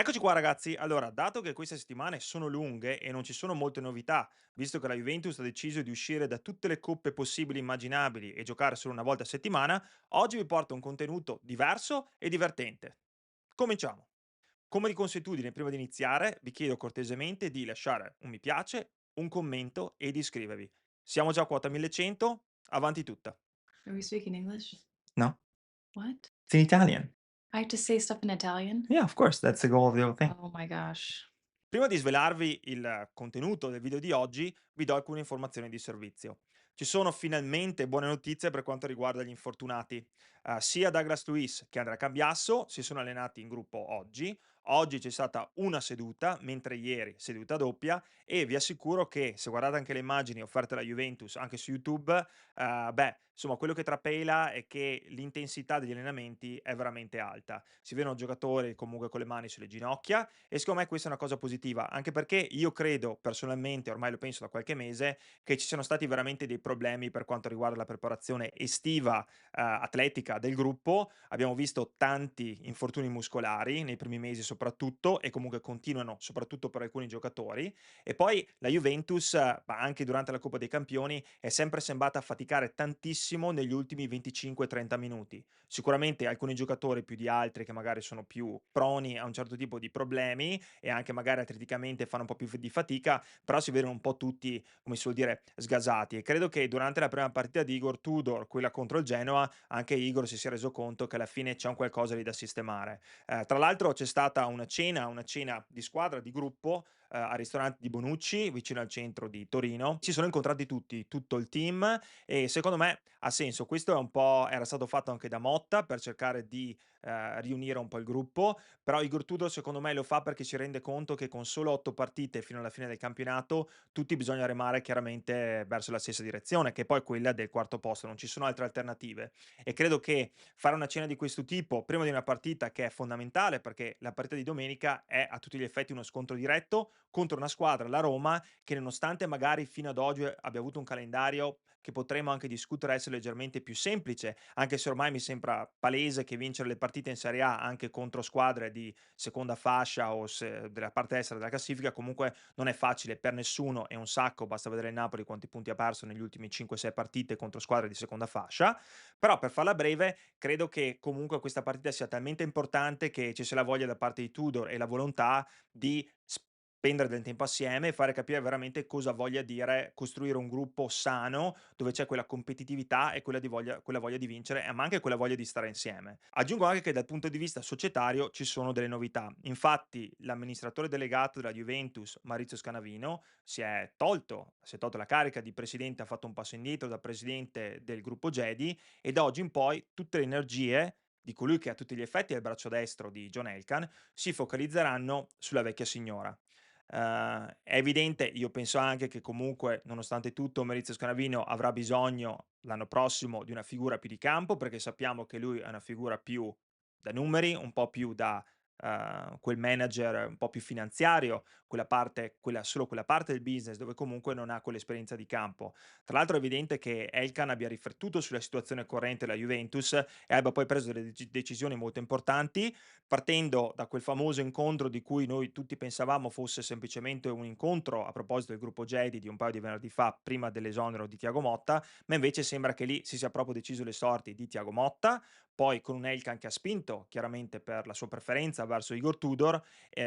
Eccoci qua ragazzi, allora dato che queste settimane sono lunghe e non ci sono molte novità, visto che la Juventus ha deciso di uscire da tutte le coppe possibili e immaginabili e giocare solo una volta a settimana, oggi vi porto un contenuto diverso e divertente. Cominciamo! Come di consuetudine, prima di iniziare, vi chiedo cortesemente di lasciare un mi piace, un commento e di iscrivervi. Siamo già a quota 1100, avanti tutta. Are we speaking English? No, What? it's in Italian. I have to say stuff in Italian? Yeah, of course, that's the goal of the whole thing. Oh my gosh. Prima di svelarvi il contenuto del video di oggi, vi do alcune informazioni di servizio. Ci sono finalmente buone notizie per quanto riguarda gli infortunati. Sia Douglas Luiz che Andrea Cambiasso si sono allenati in gruppo oggi. Oggi c'è stata una seduta, mentre ieri seduta doppia e vi assicuro che se guardate anche le immagini offerte dalla Juventus anche su YouTube, insomma quello che trapela è che l'intensità degli allenamenti è veramente alta. Si vedono giocatori comunque con le mani sulle ginocchia e secondo me questa è una cosa positiva, anche perché io credo personalmente, ormai lo penso da qualche mese, che ci siano stati veramente dei problemi per quanto riguarda la preparazione estiva, atletica del gruppo. Abbiamo visto tanti infortuni muscolari nei primi mesi soprattutto e comunque continuano soprattutto per alcuni giocatori. E poi la Juventus, ma anche durante la Coppa dei Campioni, è sempre sembrata faticare tantissimo negli ultimi 25-30 minuti. Sicuramente alcuni giocatori più di altri che magari sono più proni a un certo tipo di problemi e anche magari atleticamente fanno un po' più di fatica, però si vedono un po' tutti, come si suol dire, sgasati. E credo che durante la prima partita di Igor Tudor, quella contro il Genoa, anche Igor si sia reso conto che alla fine c'è un qualcosa lì da sistemare. Tra l'altro c'è stata una cena di squadra, di gruppo, al ristorante di Bonucci, vicino al centro di Torino. Si sono incontrati tutti, tutto il team e secondo me ha senso. Questo è un po' era stato fatto anche da Motta per cercare di, riunire un po' il gruppo, però Igor Tudor secondo me lo fa perché si rende conto che con solo 8 partite fino alla fine del campionato, tutti bisogna remare chiaramente verso la stessa direzione, che è poi quella del quarto posto, non ci sono altre alternative. E credo che fare una cena di questo tipo prima di una partita che è fondamentale, perché la partita di domenica è a tutti gli effetti uno scontro diretto contro una squadra, la Roma, che nonostante magari fino ad oggi abbia avuto un calendario che potremmo anche discutere essere leggermente più semplice, anche se ormai mi sembra palese che vincere le partite in Serie A anche contro squadre di seconda fascia o della parte estera della classifica comunque non è facile per nessuno, è un sacco, basta vedere il Napoli quanti punti ha perso negli ultimi 5-6 partite contro squadre di seconda fascia, però per farla breve credo che comunque questa partita sia talmente importante che ci sia la voglia da parte di Tudor e la volontà di spendere del tempo assieme e fare capire veramente cosa voglia dire costruire un gruppo sano, dove c'è quella competitività e quella voglia di vincere, ma anche quella voglia di stare insieme. Aggiungo anche che dal punto di vista societario ci sono delle novità. Infatti l'amministratore delegato della Juventus, Maurizio Scanavino, si è tolto la carica di presidente, ha fatto un passo indietro da presidente del gruppo Gedi e da oggi in poi tutte le energie di colui che a tutti gli effetti è il braccio destro di John Elkann si focalizzeranno sulla vecchia signora. È evidente, io penso anche che comunque, nonostante tutto, Maurizio Scanavino avrà bisogno l'anno prossimo di una figura più di campo, perché sappiamo che lui è una figura più da numeri, un po' più da quel manager un po' più finanziario, solo quella parte del business dove comunque non ha quell'esperienza di campo. Tra l'altro è evidente che Elkann abbia riflettuto sulla situazione corrente della Juventus e abbia poi preso delle decisioni molto importanti, partendo da quel famoso incontro di cui noi tutti pensavamo fosse semplicemente un incontro a proposito del gruppo Gedi di un paio di venerdì fa, prima dell'esonero di Thiago Motta, ma invece sembra che lì si sia proprio deciso le sorti di Thiago Motta, poi con un Elkann che ha spinto chiaramente per la sua preferenza verso Igor Tudor,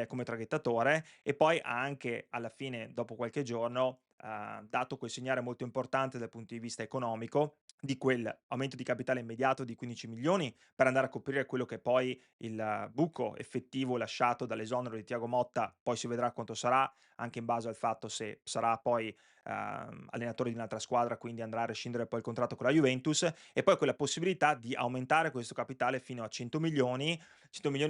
come traghettatore e poi ha anche alla fine, dopo qualche giorno, dato quel segnale molto importante dal punto di vista economico, di quel aumento di capitale immediato di 15 milioni per andare a coprire quello che è poi il buco effettivo lasciato dall'esonero di Thiago Motta, poi si vedrà quanto sarà, anche in base al fatto se sarà poi allenatore di un'altra squadra, quindi andrà a rescindere poi il contratto con la Juventus, e poi quella possibilità di aumentare questo capitale fino a 100 milioni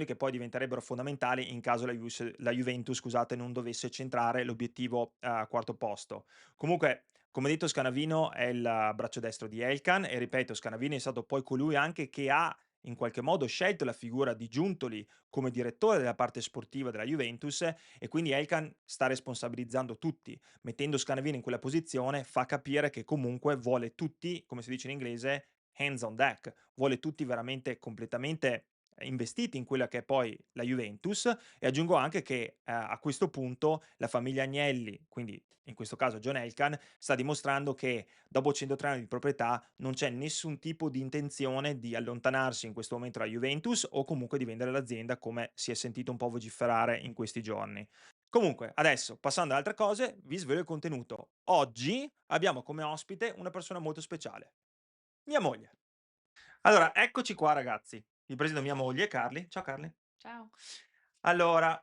che poi diventerebbero fondamentali in caso la Juventus, scusate, non dovesse centrare l'obiettivo quarto posto. Comunque, come detto, Scanavino è il braccio destro di Elkann e ripeto, Scanavino è stato poi colui anche che ha in qualche modo scelto la figura di Giuntoli come direttore della parte sportiva della Juventus e quindi Elkann sta responsabilizzando tutti. Mettendo Scanavino in quella posizione fa capire che comunque vuole tutti, come si dice in inglese, hands on deck, vuole tutti veramente completamente investiti in quella che è poi la Juventus e aggiungo anche che, a questo punto la famiglia Agnelli, quindi in questo caso John Elkann, sta dimostrando che dopo 103 anni di proprietà non c'è nessun tipo di intenzione di allontanarsi in questo momento dalla Juventus o comunque di vendere l'azienda come si è sentito un po' vociferare in questi giorni. Comunque, adesso passando ad altre cose, vi svelo il contenuto. Oggi abbiamo come ospite una persona molto speciale, mia moglie. Allora, eccoci qua ragazzi. Vi presento mia moglie Carly. Ciao Carly. Ciao. Allora,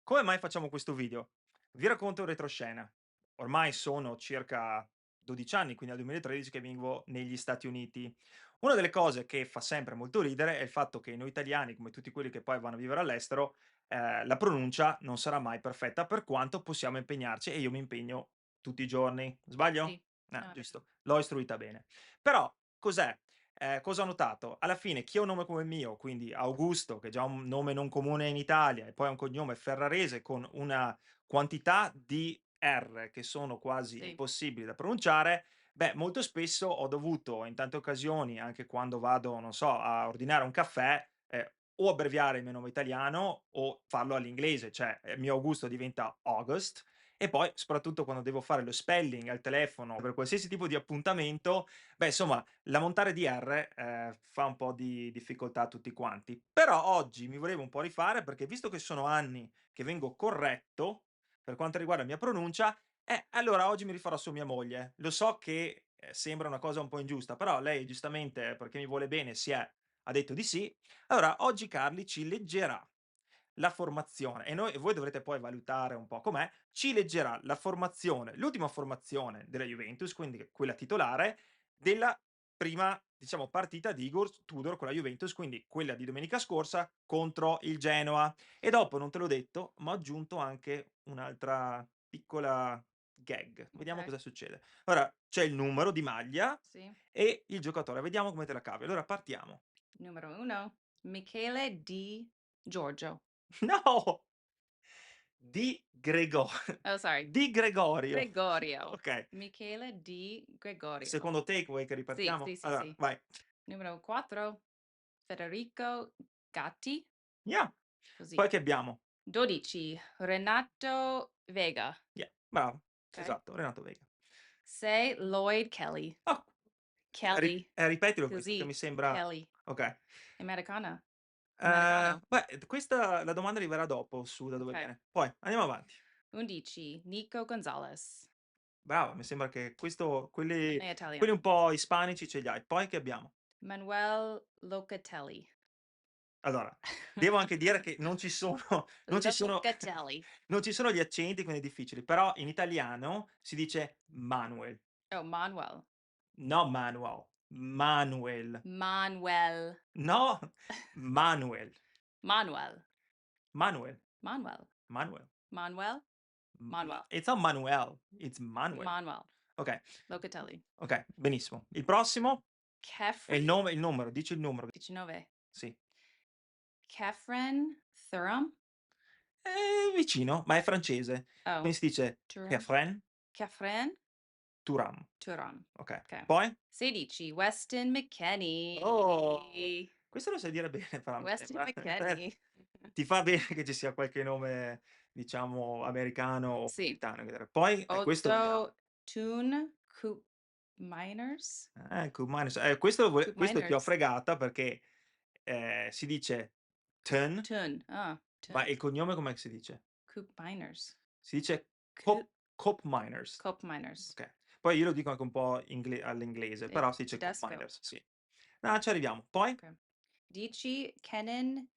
come mai facciamo questo video? Vi racconto in retroscena. Ormai sono circa 12 anni, quindi dal 2013 che vivo negli Stati Uniti. Una delle cose che fa sempre molto ridere è il fatto che noi italiani, come tutti quelli che poi vanno a vivere all'estero, la pronuncia non sarà mai perfetta per quanto possiamo impegnarci e io mi impegno tutti i giorni. Sbaglio? Sì. No, hai ragione. Giusto. L'ho istruita bene. Però cos'è? Cosa ho notato? Alla fine chi ha un nome come il mio, quindi Augusto, che è già un nome non comune in Italia, e poi ha un cognome ferrarese con una quantità di R che sono quasi Sì. impossibili da pronunciare, beh, molto spesso ho dovuto in tante occasioni, anche quando vado, non so, a ordinare un caffè, o abbreviare il mio nome italiano o farlo all'inglese, cioè, il mio Augusto diventa August e poi soprattutto quando devo fare lo spelling al telefono per qualsiasi tipo di appuntamento, beh, insomma, l'ammontare di R, fa un po' di difficoltà a tutti quanti. Però oggi mi volevo un po' rifare perché visto che sono anni che vengo corretto per quanto riguarda la mia pronuncia, allora oggi mi rifarò su mia moglie. Lo so che, sembra una cosa un po' ingiusta, però lei giustamente, perché mi vuole bene, ha detto di sì. Allora oggi Carly ci leggerà la formazione e voi dovrete poi valutare un po' com'è, ci leggerà la formazione, l'ultima formazione della Juventus, quindi quella titolare, della prima, diciamo, partita di Igor Tudor con la Juventus, quindi quella di domenica scorsa contro il Genoa. E dopo, non te l'ho detto, ma ho aggiunto anche un'altra piccola gag. Vediamo Okay. cosa succede. Ora, c'è il numero di maglia Sì. e il giocatore. Vediamo come te la cavi. Allora partiamo. Numero 1, Michele Di Giorgio. No! Di Grego Oh, sorry, Di Gregorio. Gregorio. Okay. Michele Di Gregorio. Secondo take vuoi che Sì, ripartiamo? sì, sì, Allora, sì. vai. Numero 4, Federico Gatti, Yeah. così. Poi che abbiamo? 12, Renato Vega, Yeah, bravo. okay. Esatto, Renato Vega. 6, Lloyd Kelly. Oh, Kelly, ripetilo questo che così, mi sembra Kelly. okay. Americana. Americano. Questa la domanda arriverà dopo su da dove Okay. viene. Poi andiamo avanti. 11, Nico Gonzalez. Brava, mi sembra che questo quelli È quelli un italiano. po' ispanici ce li hai. Poi che abbiamo? Manuel Locatelli. Allora, devo anche dire che non ci sono non ci sono Locatelli. non ci sono gli accenti, quindi è difficile, però in italiano si dice Manuel, Oh, Manuel. no Manuel, Manuel. Manuel. No, Manuel, Manuel. Manuel, Manuel. Manuel. Manuel. Manuel. It's not Manuel, it's Manuel. Manuel. Okay, Locatelli. okay, benissimo. Il prossimo è Kefren. il numero, dici il numero. 19. Sì. Kefren Thuram. Vicino, ma è francese. Oh, Quindi si dice Thuram. Kefren Kefren Turam. Thuram. Okay. Okay. Poi? 16, Weston Oh, McKennie. questo lo sai dire bene però mi Weston sembra. McKennie. Ti fa bene che ci sia qualche nome, diciamo, americano o Sì. britannico che poi, questo vediamo. 8, Toon Coop Miners. Koopmeiners, Coop questo ti ho Miners. fregata perché, si dice Ten, Toon. Ah, ma Toon. il cognome com'è che si dice? Coop Miners. Si dice Coop Koopmeiners. Coop Miners. Okay. Poi io lo dico anche un po' all'inglese, però si dice Tedesco. Koopmeiners, sì. Ah, ci arriviamo. Poi? Okay. 10, Kenan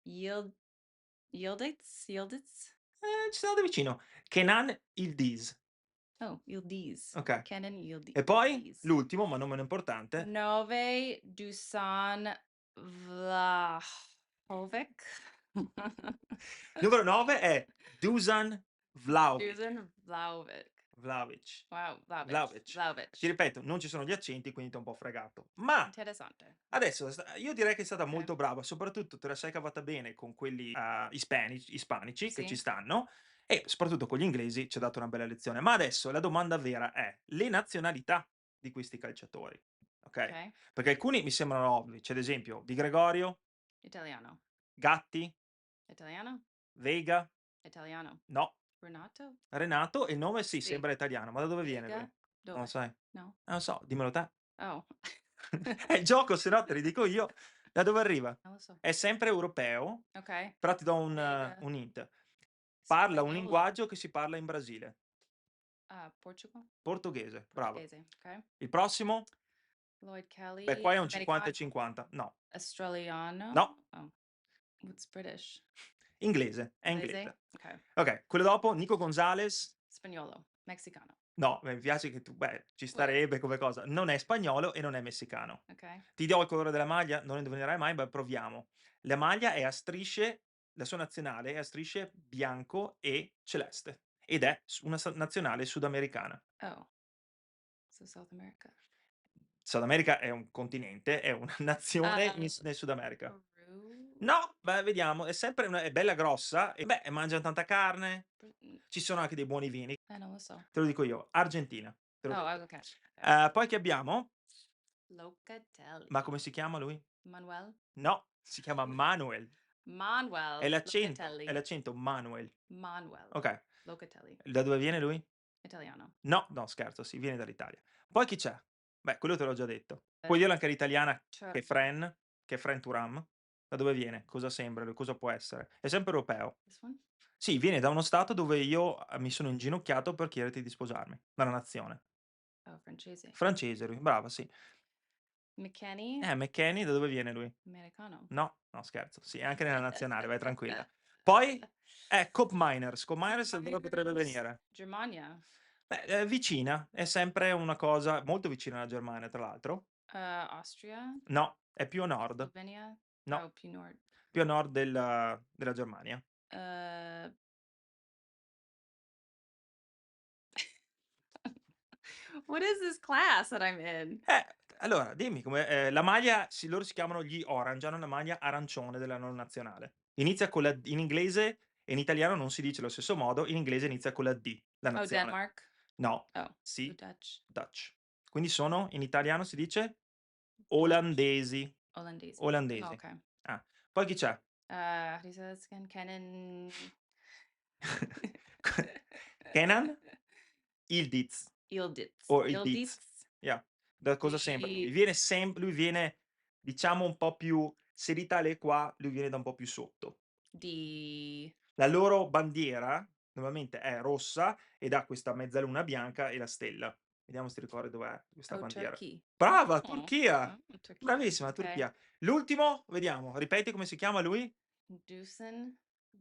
Yield Yildiz? Ci sono andato vicino. Kenan Yildiz. Oh, Yildiz. Okay. Kenan E poi Yildiz. l'ultimo, ma non meno importante, 9, Dusan Vlahovic. numero 9 è Dusan Vlahovic. Dusan Vlahovic. Vlahovic. Wow, Vlahovic. Vlahovic. Ti Vlahovic. ripeto, non ci sono gli accenti, quindi t'ho un po' fregato. Ma Interessante. adesso io direi che è stata Okay. molto brava, soprattutto te la sei cavata bene con quelli, ispanici che ci Sì. stanno e soprattutto con gli inglesi ci ha dato una bella lezione. Ma adesso la domanda vera è: le nazionalità di questi calciatori, okay, Okay. perché alcuni mi sembrano ovvi. C'è ad esempio Di Gregorio, Italiano. Gatti, Italiano. Vega, Italiano. no. Renato. Renato, e il nome sì, Sì. sembra italiano, ma da dove viene lui? Vega. Non lo Dove? sai? No. Non lo so, dimmelo te. Oh. È il gioco, se no te li dico io. Da dove arriva? Non lo so. È sempre europeo, Okay. però ti do Vega. un hint. Parla un Spagnolo. linguaggio che si parla in Brasile. Portugal. Portoghese, brava. Portoghese. Okay. Il prossimo? Lloyd Beh, Kelly. qua è un 50 e Americano. 50. No, Australiano. no, Oh. What's British? inglese, è Inglese? inglese. Okay. Ok, quello dopo, Nico Gonzalez. Spagnolo. Mexicano. No, mi piace che tu, beh, ci What? starebbe come cosa. Non è spagnolo e non è messicano. Okay. Ti do il colore della maglia, non indovinerai mai, ma proviamo. La maglia è a strisce, la sua nazionale è a strisce bianco e celeste ed è una nazionale sudamericana. Oh. So South America. Sud America è un continente, è una nazione Uh, nel Sud America. Peru? No, beh, vediamo, è sempre è bella grossa e beh, mangiano tanta carne, Br ci sono anche dei buoni vini. non lo so. Te lo dico io, Argentina, te l'ho Oh, detto. okay. Okay. Poi che abbiamo? Ma come Locatelli. si chiama lui? Manuel? No, si chiama Manuel. È Manuel è Locatelli. l'accento Manuel. Manuel Okay. Locatelli. Da dove viene lui? Italiano. No, no scherzo, sì, viene dall'Italia. Poi chi c'è? Beh, quello te l'ho già detto. Eh, Puoi dirlo anche all'italiana, cioè che è Fren Thuram. Da dove viene? Cosa sembra lui? Cosa può essere? È sempre europeo. this one? Sì, viene da uno stato dove io, mi sono inginocchiato per chiederti di sposarmi, dalla nazione. Oh, francese. Francese lui, brava, sì. McKenny? McKenny da dove viene lui? Americano. No, no scherzo, sì, è anche nella nazionale, vai tranquilla. Poi, Koop Miners. Koop Miners da dove potrebbe Miners. venire? Germania. Beh, vicina, è sempre una cosa molto vicina alla Germania, tra l'altro. Austria? No, è più a nord. Slovenia? No, Oh, più nord. più a nord della Germania. Uh, what is this class that I'm in? Eh, allora dimmi come la maglia loro si chiamano gli Orange, hanno la maglia arancione della loro nazionale. Inizia con la D in inglese e in italiano non si dice allo stesso modo, in inglese inizia con la D, la Oh, nazione. Denmark. No, Oh, so sì, Dutch. Dutch. Quindi sono in italiano si dice? Deutsch. Olandesi. Olandese. Oh, Olandesi. okay. Ah, poi chi c'è? How do you say this again? Kennen. Kenan Yildiz Yildiz. o Yildiz. Yildiz Yeah. Da cosa sembra lui? di Lui viene diciamo un po' più se l'Italia è qua, lui viene da un po' più sotto. di La loro bandiera normalmente è rossa ed ha questa mezzaluna bianca e la stella. Vediamo se ti ricordi dov'è questa oh, bandiera. Turkey. Brava, Oh, Turchia! oh, Turkey. Bravissima, Okay. Turchia. L'ultimo, vediamo, ripeti come si chiama lui? Dusan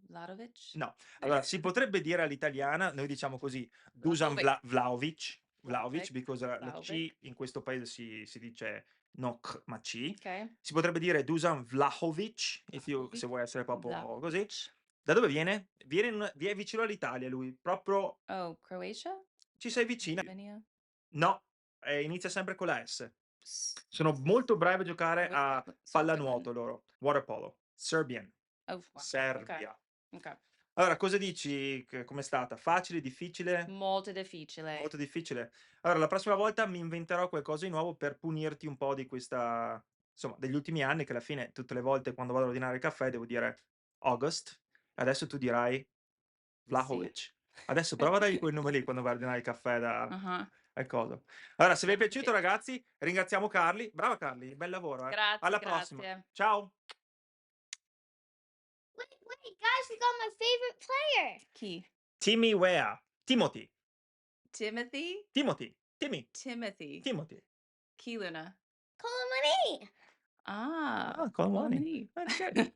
Vlahovic? No. Allora, si potrebbe dire all'italiana, noi diciamo così, Dusan Vlahovic. Vlahovic, Vlahovic. because la Vlahovic. C in questo paese si dice no c, ma C. Okay. Si potrebbe dire Dusan Vlahovic, se Vlahovic. vuoi essere proprio così. Vlahovic. Da dove viene? È vicino all'Italia lui, proprio Oh, Croatia? ci sei vicina. Slovenia? No, inizia sempre con la S. S Sono molto bravi a giocare a Switzerland. pallanuoto loro, water polo. Serbian, Oh, wow. Okay. Serbia. Okay. Allora, cosa dici? Com'è stata? Facile, difficile? Molto difficile. Molto difficile? Allora, la prossima volta mi inventerò qualcosa di nuovo per punirti un po' di questa insomma, degli ultimi anni che alla fine tutte le volte quando vado ad ordinare il caffè devo dire August, adesso tu dirai Sì. Vlahovic. Adesso prova a dargli quel nome lì quando vai a ordinare il caffè Ah-ah. al coso. Allora, se vi è piaciuto Vlahovic. ragazzi, ringraziamo Carli. Brava Carli, bel lavoro, eh. Grazie, Alla prossima. grazie. Ciao. Wait, guys, we got my favorite player. Chi? Timmy Weah. Timothy. Timothy? Timothy. Timmy. Timothy. Timothy. Chi Luna? Colin Money. Ah, Colomani. Colomani. Okay.